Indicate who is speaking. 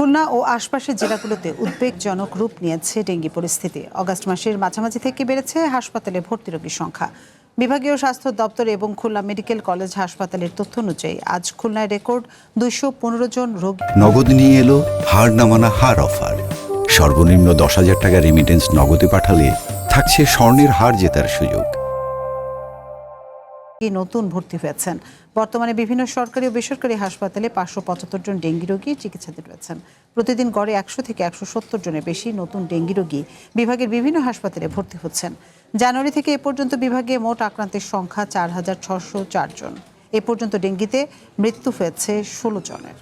Speaker 1: খুলনা ও আশপাশের জেলাগুলোতে উদ্বেগজনক রূপ নিয়েছে ডেঙ্গি পরিস্থিতি। অগাস্ট মাসের মাঝামাঝি থেকে বেড়েছে হাসপাতালে ভর্তি রোগীর সংখ্যা। বিভাগীয় স্বাস্থ্য দপ্তর এবং খুলনা মেডিকেল কলেজ হাসপাতালের তথ্য অনুযায়ী আজ খুলনায় রেকর্ড 215 জন রোগী।
Speaker 2: নগদ নিয়ে এলো হার না মানা হার অফার। সর্বনিম্ন 10,000 টাকা রেমিটেন্স নগদে পাঠালে থাকছে স্বর্ণের হার জেতার সুযোগ।
Speaker 1: নতুন ভর্তি হয়েছেন। বর্তমানে বিভিন্ন সরকারি ও বেসরকারি হাসপাতালে 575 জন ডেঙ্গি রোগী চিকিৎসাধীন রয়েছেন। প্রতিদিন গড়ে 100 থেকে 170 জনের বেশি নতুন ডেঙ্গি রোগী বিভাগের বিভিন্ন হাসপাতালে ভর্তি হচ্ছেন। জানুয়ারি থেকে এ পর্যন্ত বিভাগে মোট আক্রান্তের সংখ্যা 4,604 জন। এ পর্যন্ত ডেঙ্গিতে মৃত্যু হয়েছে 16 জনের।